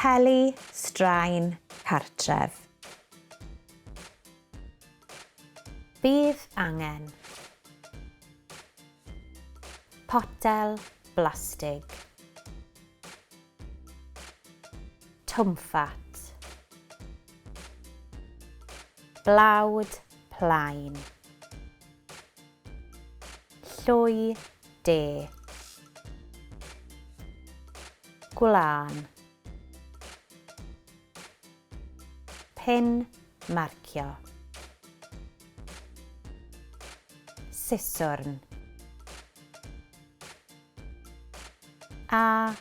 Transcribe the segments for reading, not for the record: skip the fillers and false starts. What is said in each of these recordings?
Peli Straen Cartref. Bydd angen potel blastig, twmffat, blawd plaen, llwy de, gwlân, marcio, siswrn, a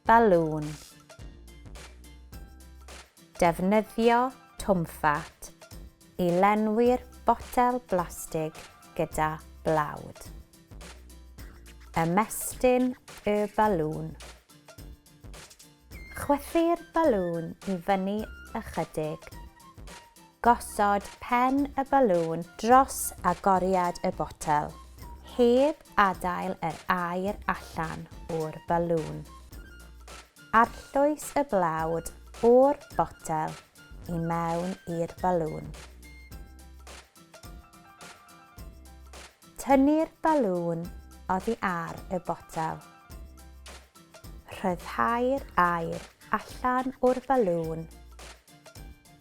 balŵn. Defnyddio twmffat i lenwi'r botel blastig gyda blawd. Ymestyn y balŵn. Chwythu'r balŵn i fyny ychydig. Gosod pen y balŵn dros agoriad y botel, heb adael yr aer allan o'r balŵn. Arllwys y blawd o'r botel i mewn i'r balŵn. Tynnu'r balŵn oddi ar y botel. Rhyddhau'r aer allan o'r balŵn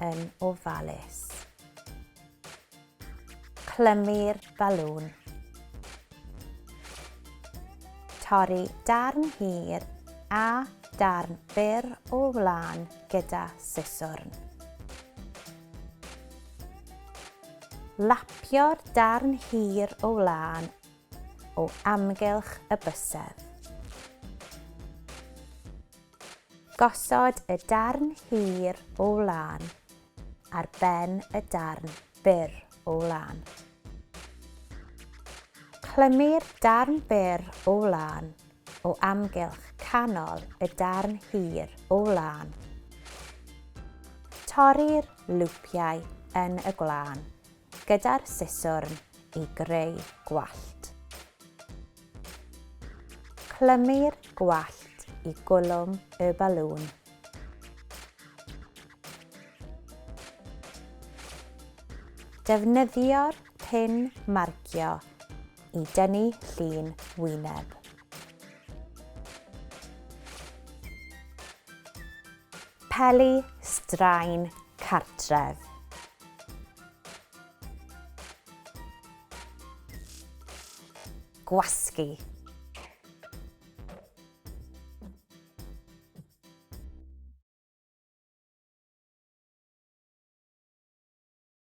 yn ofalus. Clymu'r balŵn. Torri darn hir a darn byr o wlân gyda siswrn. Lapio'r darn hir o wlân o amgylch y bysedd. Gosod y darn hir o wlân ar ben y darn byr o wlân. Clymu'r darn byr o wlân o amgylch canol y darn hir o wlân. Torri'r lwpiau yn y gwlân gyda'r siswrn i greu gwallt. Clymu'r gwallt i gwlwm y balŵn. Defnyddio'r marcio i dynnu llun wyneb. Peli Straen Cartref. Gwasgu.